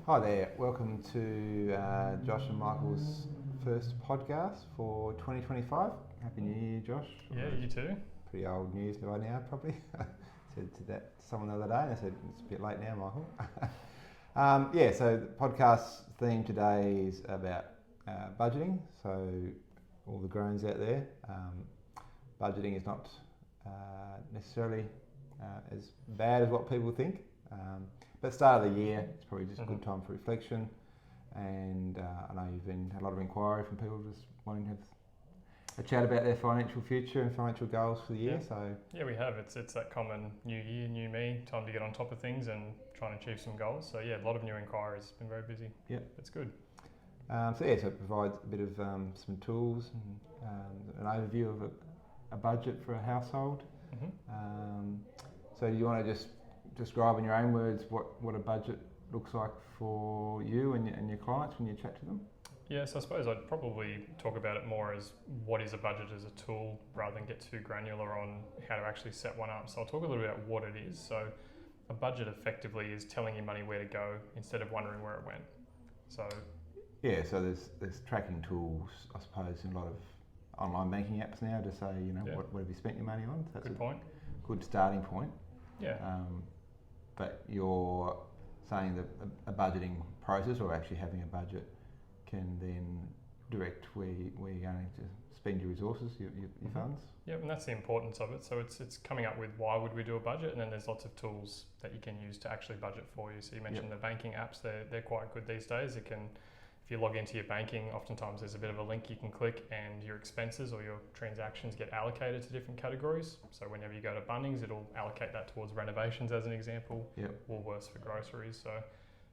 Hi there, welcome to Josh and Michael's first podcast for 2025. Happy New Year, Josh. Yeah, you too. Pretty old news by now, probably. Said to that to someone the other day, and I said, it's a bit late now, Michael. So the podcast theme today is about budgeting. So all the groans out there, budgeting is not necessarily as bad as what people think. But start of the year, it's probably just a good time for reflection. And I know you've had a lot of inquiry from people just wanting to have a chat about their financial future and financial goals for the year. Yeah, we have. It's that common new year, new me, time to get on top of things and try and achieve some goals. So yeah, a lot of new inquiries. Been very busy. Yeah, it's good. So it provides a bit of some tools and an overview of a budget for a household. So do you want to just describe in your own words what a budget looks like for you and your clients when you chat to them? Yes, I suppose I'd probably talk about it more as what is a budget as a tool rather than get too granular on how to actually set one up. So I'll talk a little bit about what it is. So a budget effectively is telling your money where to go instead of wondering where it went. So there's tracking tools, I suppose, in a lot of online banking apps now to say, what have you spent your money on? So that's good point. Good starting point. Yeah. But you're saying that a budgeting process, or actually having a budget, can then direct where you're going to spend your resources, your funds. Yeah, and that's the importance of it. So it's coming up with why would we do a budget, and then there's lots of tools that you can use to actually budget for you. So you mentioned the banking apps; they're quite good these days. If you log into your banking, oftentimes there's a bit of a link you can click and your expenses or your transactions get allocated to different categories. So whenever you go to Bunnings, it'll allocate that towards renovations as an example, Woolworths for groceries. So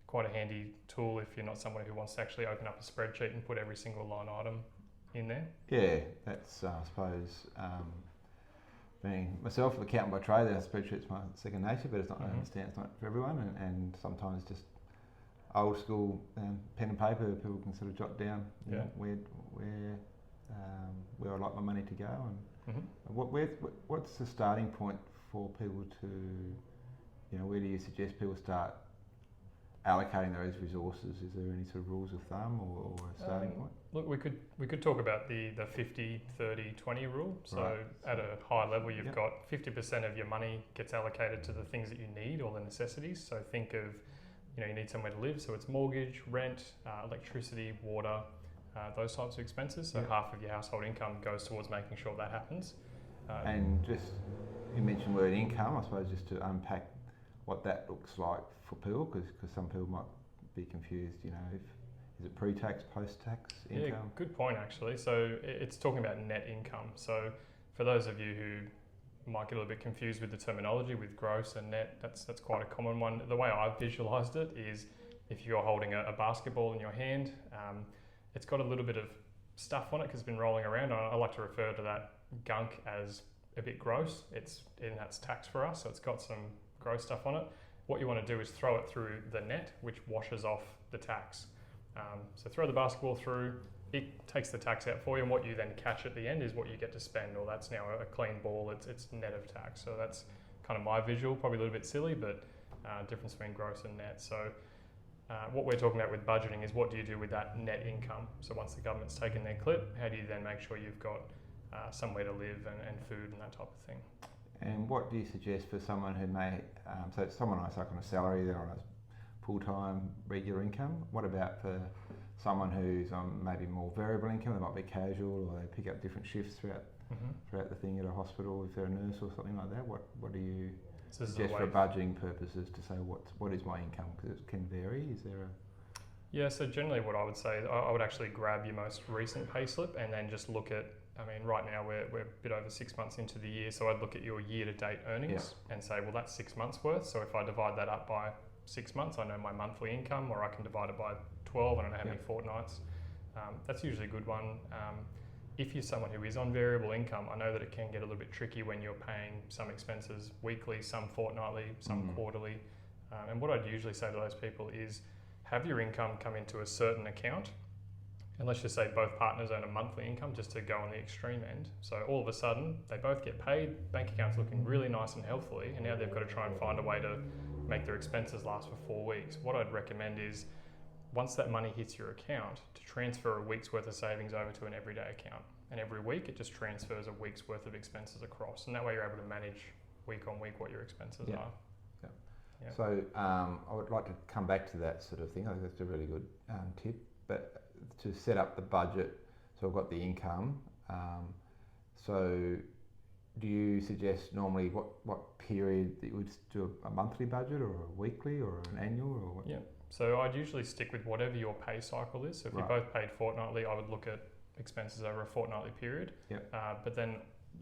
quite a handy tool if you're not someone who wants to actually open up a spreadsheet and put every single line item in there. Yeah, that's, I suppose, being myself, an accountant by trade, that spreadsheet's my second nature, but I understand it's not for everyone, and sometimes just old school pen and paper, people can sort of jot down where I'd like my money to go, and what's the starting point for people to, where do you suggest people start allocating those resources? Is there any sort of rules of thumb or a starting point? Look, we could talk about the 50, 30, 20 rule. So at a high level, you've got 50% of your money gets allocated to the things that you need or the necessities. So think of, you need somewhere to live, so it's mortgage, rent, electricity, water, those types of expenses. So half of your household income goes towards making sure that happens. And just, you mentioned word income, I suppose, just to unpack what that looks like for people, because some people might be confused, is it pre-tax, post-tax income? Yeah, good point actually. So it's talking about net income. So for those of you who might get a little bit confused with the terminology with gross and net, that's quite a common one. The way I've visualised it is if you're holding a basketball in your hand, it's got a little bit of stuff on it because it's been rolling around. I like to refer to that gunk as a bit gross. That's tax for us, so it's got some gross stuff on it. What you want to do is throw it through the net, which washes off the tax. So throw the basketball through, it takes the tax out for you, and what you then catch at the end is what you get to spend, or that's now a clean ball, it's net of tax. So that's kind of my visual, probably a little bit silly, but difference between gross and net. So what we're talking about with budgeting is what do you do with that net income? So once the government's taken their clip, how do you then make sure you've got somewhere to live and food and that type of thing? And what do you suggest for someone who may, so someone I like on a salary, they're on a full-time regular income. What about for someone who's on maybe more variable income? They might be casual, or they pick up different shifts throughout the thing at a hospital if they're a nurse or something like that. What do you suggest for budgeting purposes to say what is my income? Because it can vary. Is there a... Yeah, so generally what I would say, I would actually grab your most recent payslip and then just look at, right now we're a bit over 6 months into the year, so I'd look at your year-to-date earnings and say, well, that's 6 months worth. So if I divide that up by 6 months, I know my monthly income, or I can divide it by 12, I don't know how many fortnights. That's usually a good one. If you're someone who is on variable income, I know that it can get a little bit tricky when you're paying some expenses weekly, some fortnightly, some quarterly. And what I'd usually say to those people is have your income come into a certain account, and let's just say both partners earn a monthly income, just to go on the extreme end. So all of a sudden they both get paid, bank account's looking really nice and healthily, and now they've got to try and find a way to make their expenses last for 4 weeks. What I'd recommend is once that money hits your account, to transfer a week's worth of savings over to an everyday account. And every week it just transfers a week's worth of expenses across. And that way you're able to manage week on week what your expenses are. Yeah. So I would like to come back to that sort of thing. I think that's a really good tip. But to set up the budget, so I've got the income. So do you suggest normally what period that you would do a monthly budget or a weekly or an annual or what? Yeah. So I'd usually stick with whatever your pay cycle is. So if you're both paid fortnightly, I would look at expenses over a fortnightly period. Yep. But then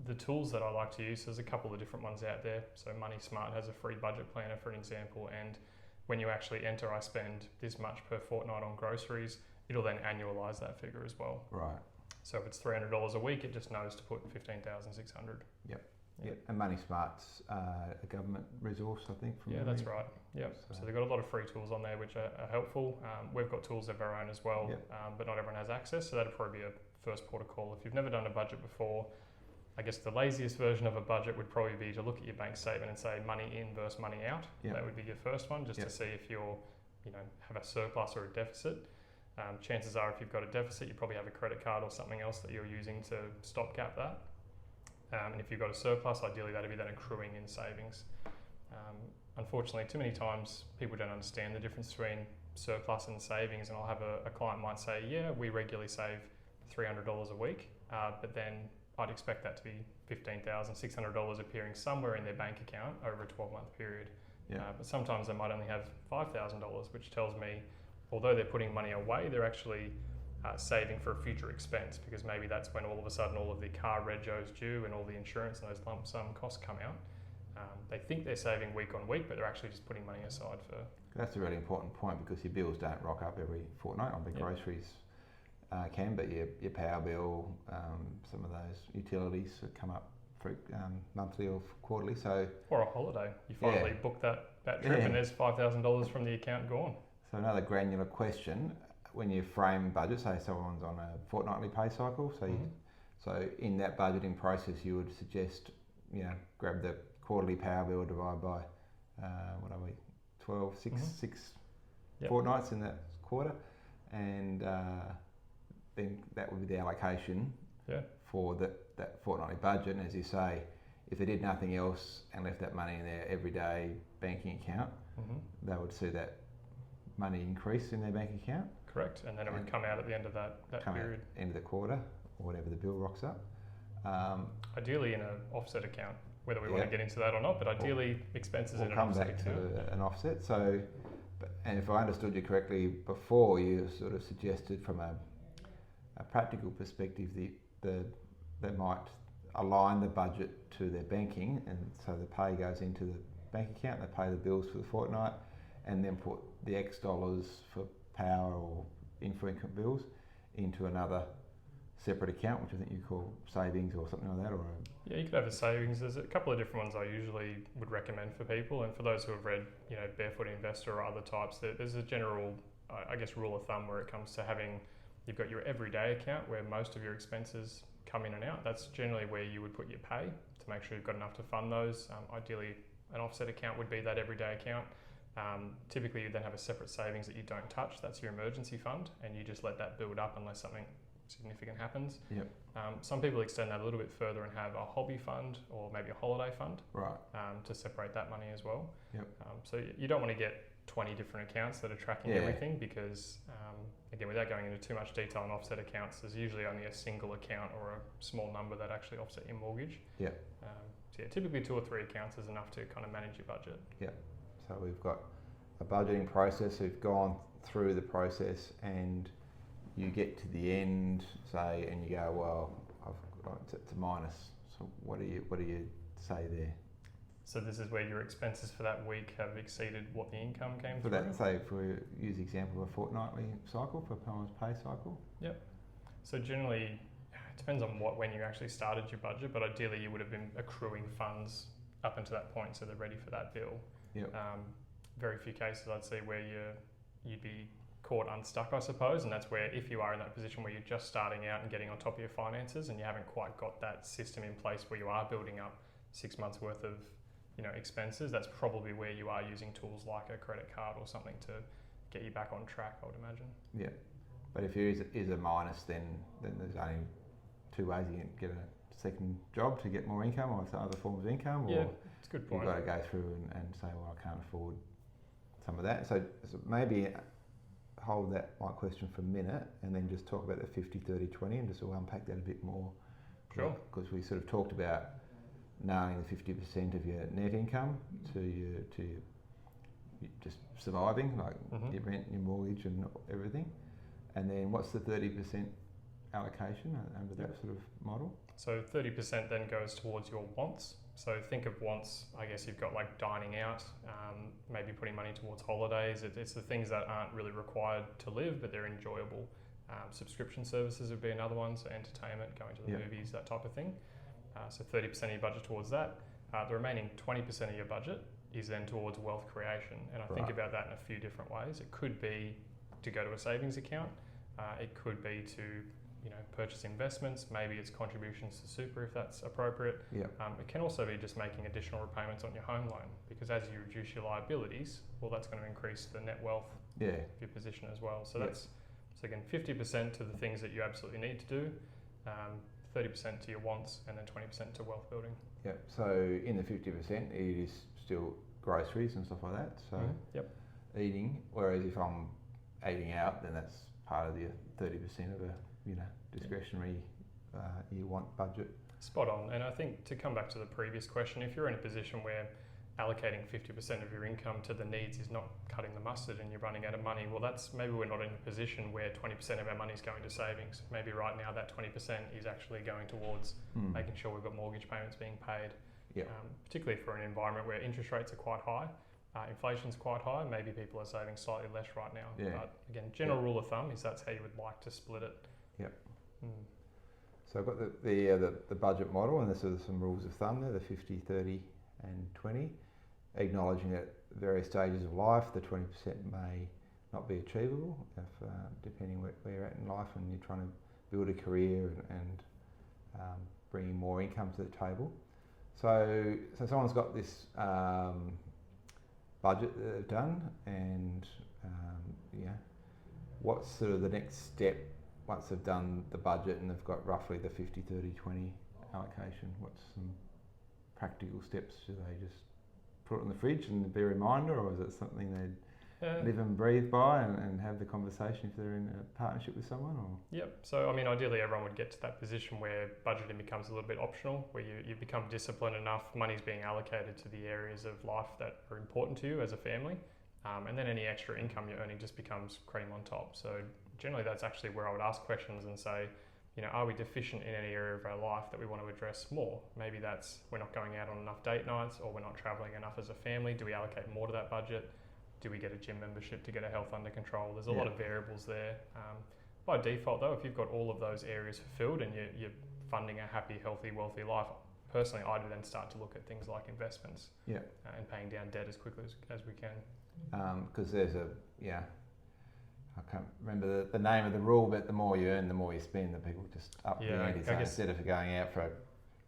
the tools that I like to use, there's a couple of different ones out there. So Money Smart has a free budget planner for an example, and when you actually enter, I spend this much per fortnight on groceries, it'll then annualise that figure as well. Right. So if it's $300 a week, it just knows to put 15,600. Yep. Yeah, and Money Smart's a government resource, I think. From yeah, that's right. Yep. So they've got a lot of free tools on there which are helpful. We've got tools of our own as well, but not everyone has access. So that'd probably be a first port of call. If you've never done a budget before, I guess the laziest version of a budget would probably be to look at your bank statement and say money in versus money out. Yep. That would be your first one, just to see if you're, have a surplus or a deficit. Chances are, if you've got a deficit, you probably have a credit card or something else that you're using to stopgap that. And if you've got a surplus, ideally that'd be then accruing in savings. Unfortunately, too many times people don't understand the difference between surplus and savings, and I'll have a client might say, yeah, we regularly save $300 a week, but then I'd expect that to be $15,600 appearing somewhere in their bank account over a 12-month period. But sometimes they might only have $5,000, which tells me, although they're putting money away, they're actually saving for a future expense, because maybe that's when all of a sudden all of the car rego's due and all the insurance and those lump sum costs come out. They think they're saving week on week, but they're actually just putting money aside for... That's a really important point, because your bills don't rock up every fortnight. I mean, groceries can, but your power bill, some of those utilities that come up for monthly or quarterly. So or a holiday. You finally book that trip and there's $5,000 from the account gone. So another granular question, when you frame budget, say someone's on a fortnightly pay cycle, so in that budgeting process you would suggest, grab the quarterly power bill, divide by, 6 fortnights in that quarter, and then that would be the allocation for that fortnightly budget. And as you say, if they did nothing else and left that money in their everyday banking account, they would see that money increase in their bank account. Correct, and then it would come out at the end of that period. End of the quarter, or whatever the bill rocks up. Ideally in an offset account, whether we want to get into that or not, but ideally expenses in an offset account. We'll come back to an offset. So, and if I understood you correctly before, you sort of suggested from a practical perspective they might align the budget to their banking, and so the pay goes into the bank account, they pay the bills for the fortnight, and then put the X dollars for power or infrequent bills into another separate account, which I think you call savings or something like that. Or yeah, you could have a savings. There's a couple of different ones I usually would recommend for people, and for those who have read, Barefoot Investor or other types, there's a general, rule of thumb where it comes to having, you've got your everyday account where most of your expenses come in and out. That's generally where you would put your pay to make sure you've got enough to fund those. Ideally, an offset account would be that everyday account. Typically, you then have a separate savings that you don't touch. That's your emergency fund, and you just let that build up unless something significant happens. Yep. Some people extend that a little bit further and have a hobby fund or maybe a holiday fund, to separate that money as well. Yep. So you don't want to get 20 different accounts that are tracking everything, because again, without going into too much detail on offset accounts, there's usually only a single account or a small number that actually offset your mortgage. Typically 2 or 3 accounts is enough to kind of manage your budget. So we've got a budgeting process, we've gone through the process, and you get to the end, say, and you go, well, it's a minus. So what do you say there? So this is where your expenses for that week have exceeded what the income came through? That, say, if we use the example of a fortnightly cycle for Palmer's pay cycle? Yep. So generally, it depends on when you actually started your budget, but ideally you would have been accruing funds up until that point, so they're ready for that bill. Yep. Very few cases I'd say where you'd be caught unstuck, I suppose, and that's where, if you are in that position where you're just starting out and getting on top of your finances and you haven't quite got that system in place where you are building up 6 months worth of expenses, that's probably where you are using tools like a credit card or something to get you back on track, I would imagine. Yeah, but if there is a minus, then there's only two ways you can get a second job to get more income, or some other forms of income, or it's a good point. you've got to go through and say, well, I can't afford some of that. So maybe hold that my question for a minute, and then just talk about the 50, 30, 20, and just sort of unpack that a bit more. Sure. Because we sort of talked about knowing the 50% of your net income to your just surviving, like your rent, your mortgage, and everything. And then what's the 30% allocation under that sort of model? So 30% then goes towards your wants. So think of wants, I guess you've got like dining out, maybe putting money towards holidays. It's the things that aren't really required to live, but they're enjoyable. Subscription services would be another one, so entertainment, going to the movies, that type of thing. So 30% of your budget towards that. The remaining 20% of your budget is then towards wealth creation. And I think about that in a few different ways. It could be to go to a savings account. It could be to purchase investments. Maybe it's contributions to super if that's appropriate. It can also be just making additional repayments on your home loan, because as you reduce your liabilities, well, that's going to increase the net wealth of your position as well. So that's, so again, 50% to the things that you absolutely need to do, 30% to your wants, and then 20% to wealth building. Yeah. So in the 50%, it is still groceries and stuff like that. So eating. Whereas if I'm eating out, then that's part of the 30% of a discretionary you want budget. Spot on. And I think to come back to the previous question, if you're in a position where allocating 50% of your income to the needs is not cutting the mustard and you're running out of money, well, that's maybe we're not in a position where 20% of our money is going to savings. Maybe right now that 20% is actually going towards making sure we've got mortgage payments being paid. Particularly for an environment where interest rates are quite high, inflation's quite high, maybe people are saving slightly less right now. But again, general rule of thumb is that's how you would like to split it. So I've got the budget model, and there's sort of some rules of thumb there, the 50, 30 and 20, acknowledging at various stages of life the 20% may not be achievable if, depending where you're at in life and you're trying to build a career and bringing more income to the table. So someone's got this budget that they've done, and what's sort of the next step once they've done the budget and they've got roughly the 50, 30, 20 allocation? What's some practical steps? Do they just put it in the fridge and be a reminder, or is it something they'd live and breathe by and have the conversation if they're in a partnership with someone? Or? So I mean, ideally everyone would get to that position where budgeting becomes a little bit optional, where you become disciplined enough, money's being allocated to the areas of life that are important to you as a family, and then any extra income you're earning just becomes cream on top. So generally that's actually where I would ask questions and say, are we deficient in any area of our life that we want to address more? Maybe that's we're not going out on enough date nights, or we're not travelling enough as a family. Do we allocate more to that budget? Do we get a gym membership to get our health under control? There's a lot of variables there. By default though, if you've got all of those areas fulfilled and you're funding a happy, healthy, wealthy life, personally I'd then start to look at things like investments and paying down debt as quickly as we can. Because there's I can't remember the name of the rule, but the more you earn, the more you spend. The people just up the ante. So instead of going out for a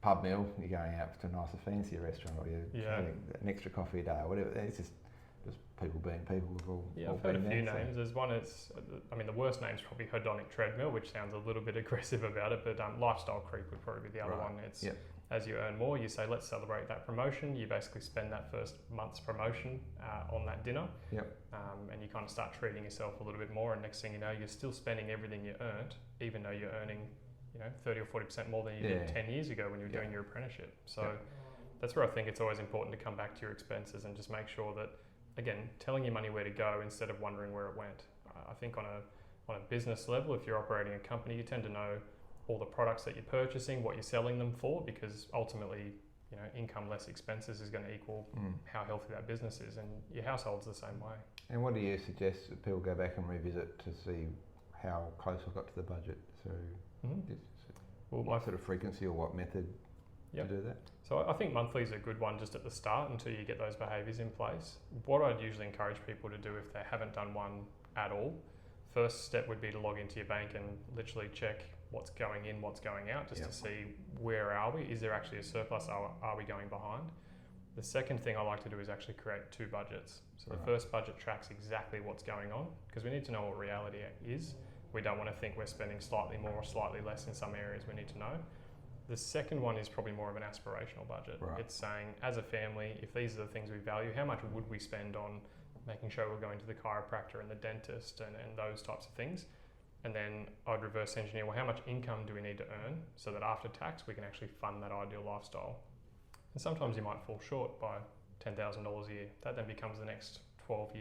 pub meal, you're going out to a nicer, fancier restaurant, or you're having an extra coffee a day, or whatever. It's just people being people. We've all I've heard a few names. There's one. The worst name's probably hedonic treadmill, which sounds a little bit aggressive about it, but lifestyle creep would probably be the other one. It's as you earn more, you say, let's celebrate that promotion. You basically spend that first month's promotion on that dinner. And you kind of start treating yourself a little bit more. And next thing you know, you're still spending everything you earned, even though you're earning 30 or 40% more than you did 10 years ago when you were doing your apprenticeship. So that's where I think it's always important to come back to your expenses and just make sure that, again, telling your money where to go instead of wondering where it went. I think on a business level, if you're operating a company, you tend to know all the products that you're purchasing, what you're selling them for, because ultimately, income less expenses is going to equal how healthy that business is, and your household's the same way. And what do you suggest that people go back and revisit to see how close I got to the budget? So, what sort of frequency or what method to do that? So I think monthly is a good one just at the start until you get those behaviours in place. What I'd usually encourage people to do if they haven't done one at all, first step would be to log into your bank and literally check what's going in, what's going out, just to see where are we. Is there actually a surplus? Are we going behind? The second thing I like to do is actually create 2 budgets. So the first budget tracks exactly what's going on, because we need to know what reality is. We don't want to think we're spending slightly more or slightly less in some areas. We need to know. The second one is probably more of an aspirational budget. Right. It's saying, as a family, if these are the things we value, how much would we spend on making sure we're going to the chiropractor and the dentist and those types of things? And then I'd reverse engineer, well, how much income do we need to earn so that after tax we can actually fund that ideal lifestyle? And sometimes you might fall short by $10,000 a year. That then becomes the next 12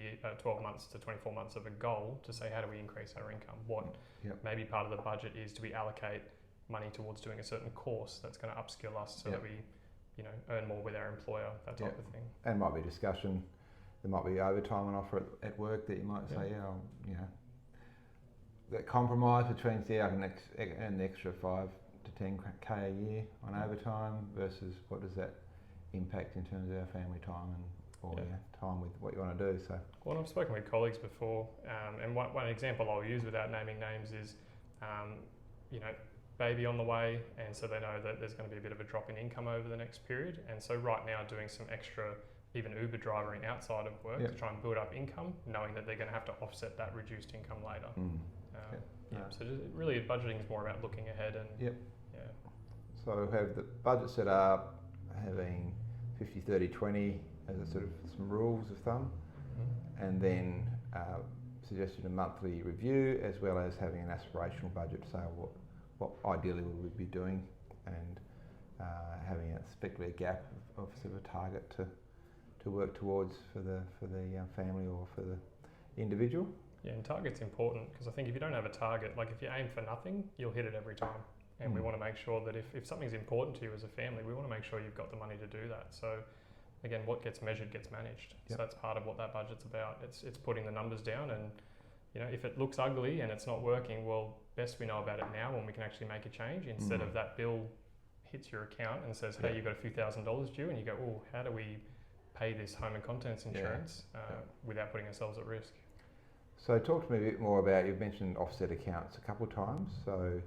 months to 24 months of a goal to say, how do we increase our income? What maybe part of the budget is, do we allocate money towards doing a certain course that's going to upskill us so that we, earn more with our employer, that type of thing. And might be discussion. There might be overtime on offer at work that you might say, that compromise between, I can earn the extra 5 to 10k a year on overtime versus what does that impact in terms of our family time and time with what you want to do. So, well, I've spoken with colleagues before, and one example I'll use without naming names is, baby on the way, and so they know that there's going to be a bit of a drop in income over the next period, and so right now doing some extra, even Uber drivering outside of work to try and build up income, knowing that they're going to have to offset that reduced income later. So just really budgeting is more about looking ahead and So have the budget set up, having 50, 30, 20 as a sort of some rules of thumb, and then suggested a monthly review as well as having an aspirational budget, so what ideally we would be doing, and having effectively a gap of sort of a target to work towards for the family or for the individual. Yeah, and target's important, because I think if you don't have a target, like if you aim for nothing, you'll hit it every time. And we want to make sure that if something's important to you as a family, we want to make sure you've got the money to do that. So again, what gets measured gets managed. So that's part of what that budget's about. It's putting the numbers down, and if it looks ugly and it's not working, well, best we know about it now when we can actually make a change, instead of that bill hits your account and says, hey, you've got a few $1,000s due, and you go, oh, how do we pay this home and contents insurance without putting ourselves at risk? So talk to me a bit more about, you've mentioned offset accounts a couple of times, so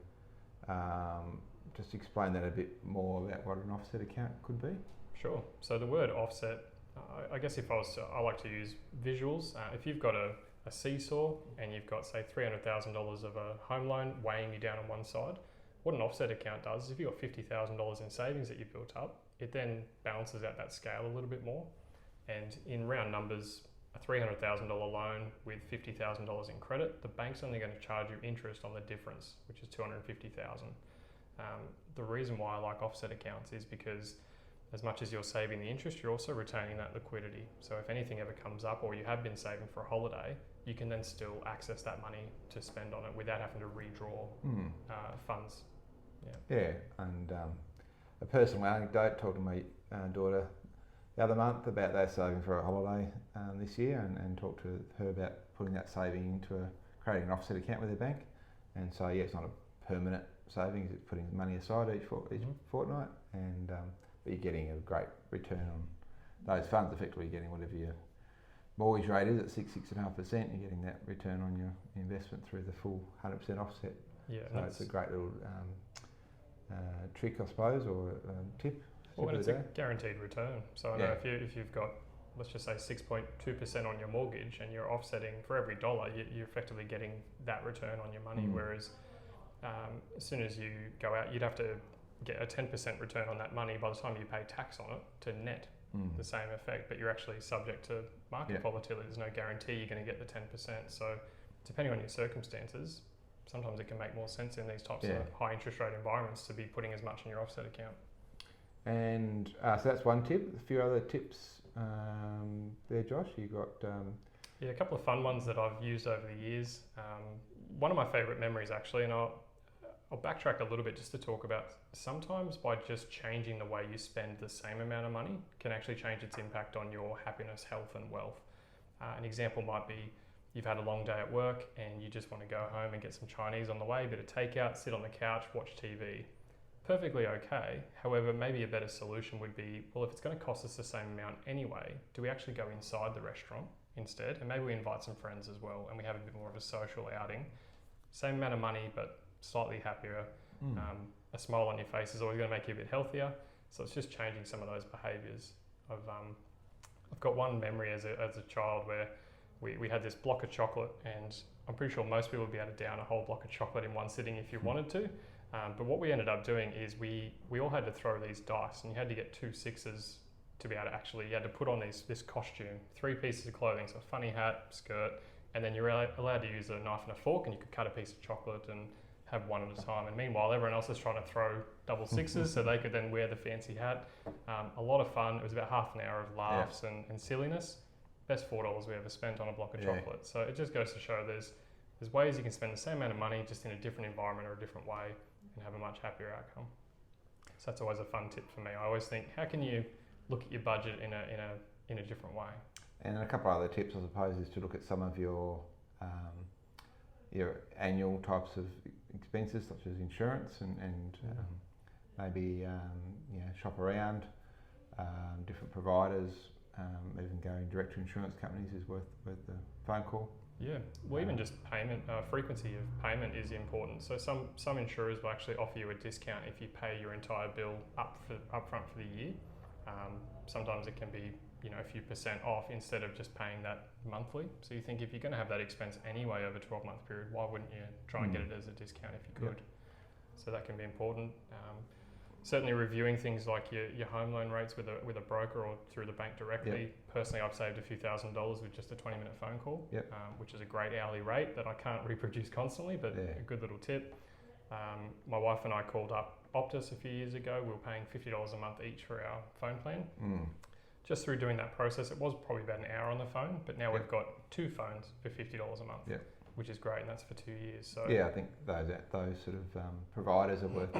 just explain that a bit more about what an offset account could be. Sure. So the word offset, I guess I like to use visuals. If you've got a seesaw and you've got, say, $300,000 of a home loan weighing you down on one side, what an offset account does is if you've got $50,000 in savings that you've built up, it then balances out that scale a little bit more. And in round numbers, a $300,000 loan with $50,000 in credit, the bank's only going to charge you interest on the difference, which is $250,000. The reason why I like offset accounts is because as much as you're saving the interest, you're also retaining that liquidity. So if anything ever comes up, or you have been saving for a holiday, you can then still access that money to spend on it without having to redraw funds. And a personal anecdote, talking to my daughter the other month about their saving for a holiday this year, and talked to her about putting that saving into creating an offset account with their bank. And so it's not a permanent savings, it's putting money aside each fortnight, and but you're getting a great return on those funds. Effectively, you're getting whatever your mortgage rate is at 6.5%. You're getting that return on your investment through the full 100% offset. Yeah, so it's a great little trick, I suppose, or tip. Well, and it's a guaranteed return. So I know if you've got, let's just say 6.2% on your mortgage, and you're offsetting for every dollar, you're effectively getting that return on your money. Whereas as soon as you go out, you'd have to get a 10% return on that money by the time you pay tax on it to net the same effect, but you're actually subject to market volatility. There's no guarantee you're going to get the 10%. So depending on your circumstances, sometimes it can make more sense in these types of high interest rate environments to be putting as much in your offset account. And so that's one tip. A few other tips there, Josh. You got a couple of fun ones that I've used over the years. One of my favourite memories, actually, and I'll backtrack a little bit just to talk about, sometimes by just changing the way you spend the same amount of money can actually change its impact on your happiness, health and wealth. An example might be, you've had a long day at work and you just want to go home and get some Chinese on the way, a bit of takeout, sit on the couch, watch TV. Perfectly okay. However, maybe a better solution would be, well, if it's going to cost us the same amount anyway, do we actually go inside the restaurant instead? And maybe we invite some friends as well, and we have a bit more of a social outing. Same amount of money, but slightly happier. A smile on your face is always going to make you a bit healthier. So it's just changing some of those behaviours. I've got one memory as a child where we had this block of chocolate, and I'm pretty sure most people would be able to down a whole block of chocolate in one sitting if you wanted to. But what we ended up doing is we all had to throw these dice, and you had to get 2 sixes to be able to actually, you had to put on this costume, 3 pieces of clothing, so a funny hat, skirt, and then you're allowed to use a knife and a fork, and you could cut a piece of chocolate and have one at a time. And meanwhile, everyone else is trying to throw double sixes so they could then wear the fancy hat. A lot of fun. It was about half an hour of laughs and silliness. Best $4 we ever spent on a block of chocolate. So it just goes to show there's ways you can spend the same amount of money just in a different environment or a different way and have a much happier outcome. So that's always a fun tip for me. I always think, how can you look at your budget in a different way? And a couple of other tips, I suppose, is to look at some of your annual types of expenses, such as insurance, and maybe shop around different providers. Even going direct to insurance companies is worth the phone call. Yeah, well, even just payment frequency of payment is important. So some insurers will actually offer you a discount if you pay your entire bill upfront for the year. Sometimes it can be a few % off instead of just paying that monthly. So you think if you're going to have that expense anyway over a 12-month period, why wouldn't you try and get it as a discount if you could? So that can be important. Certainly reviewing things like your home loan rates with a broker or through the bank directly. Personally, I've saved a few $1,000s with just a 20-minute phone call, which is a great hourly rate that I can't reproduce constantly, but a good little tip. My wife and I called up Optus a few years ago. We were paying $50 a month each for our phone plan. Just through doing that process, it was probably about an hour on the phone, but now we've got 2 phones for $50 a month, which is great, and that's for 2 years. So I think those sort of providers are worth.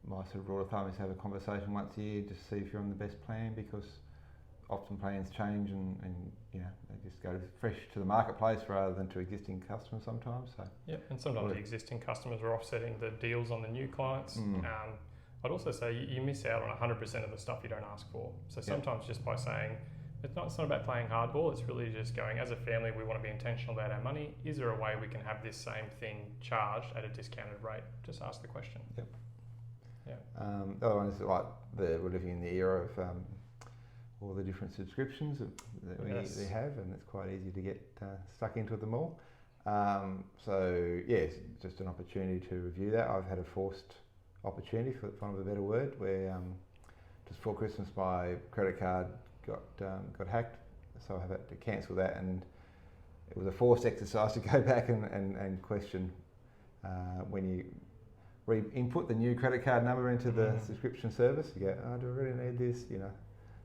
My sort of rule of thumb is have a conversation once a year, just see if you're on the best plan, because often plans change and they just go fresh to the marketplace rather than to existing customers sometimes. So and sometimes the existing customers are offsetting the deals on the new clients. I'd also say you miss out on 100% of the stuff you don't ask for. So sometimes just by saying, it's not about playing hardball, it's really just going, as a family, we want to be intentional about our money. Is there a way we can have this same thing charged at a discounted rate? Just ask the question. The other one is like we're living in the era of all the different subscriptions that we have, and it's quite easy to get stuck into them all. It's just an opportunity to review that. I've had a forced opportunity, for want of a better word, where just before Christmas my credit card got hacked, so I had to cancel that, and it was a forced exercise to go back and question when you input the new credit card number into the subscription service, you go, do I really need this,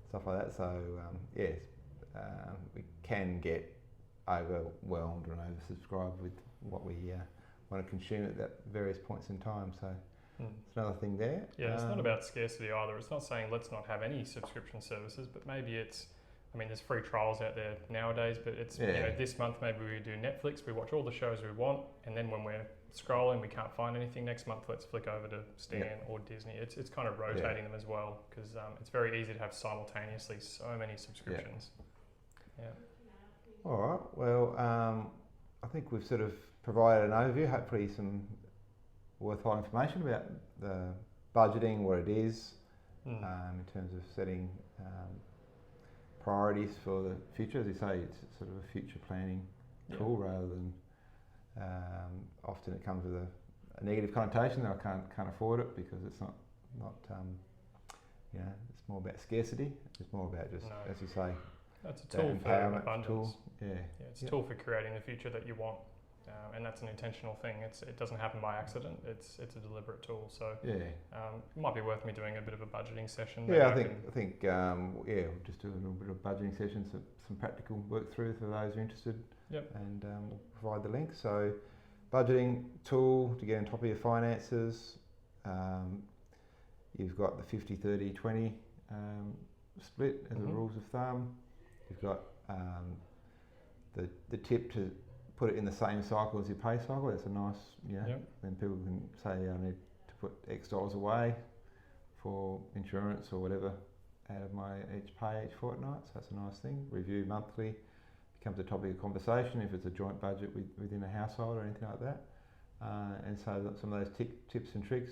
stuff like that. So we can get overwhelmed and oversubscribed with what we want to consume at that various points in time. So it's another thing there. It's not about scarcity either. It's not saying let's not have any subscription services, but maybe there's free trials out there nowadays, but it's this month maybe we do Netflix, we watch all the shows we want, and then when we're scrolling we can't find anything next month, let's flick over to Stan or Disney. It's kind of rotating them as well, because it's very easy to have simultaneously so many subscriptions. All right, well I think we've sort of provided an overview, hopefully some worthwhile information about the budgeting, what it is, in terms of setting priorities for the future. As you say, it's sort of a future planning tool rather than often it comes with a negative connotation that I can't afford it, because it's not it's more about scarcity. It's more about just, as you say, that's a tool for abundance. Tool. It's a tool for creating the future that you want. And that's an intentional thing. It doesn't happen by accident. It's a deliberate tool. So it might be worth me doing a bit of a budgeting session. I think we'll just do a little bit of budgeting sessions, some practical work through for those who are interested. And we'll provide the link. So budgeting tool to get on top of your finances. You've got the 50-30-20 split as a rules of thumb. You've got the tip to put it in the same cycle as your pay cycle. That's a nice, then people can say, I need to put X dollars away for insurance or whatever out of my each pay each fortnight. So that's a nice thing. Review monthly becomes a topic of conversation if it's a joint budget within a household or anything like that. And so some of those tips and tricks,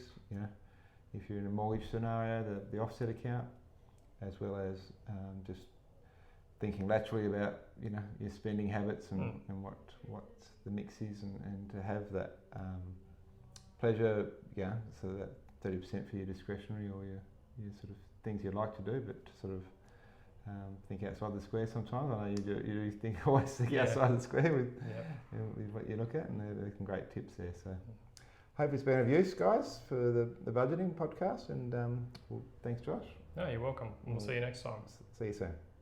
if you're in a mortgage scenario, the offset account, as well as just thinking laterally about your spending habits and what the mix is, and to have that pleasure, so that 30% for your discretionary or your sort of things you like to do, but to sort of think outside the square sometimes. I know you do think always think outside the square with what you look at, and there's some great tips there. So hope it's been of use, guys, for the budgeting podcast, and well, thanks, Josh. No, you're welcome. We'll see you next time. See you soon.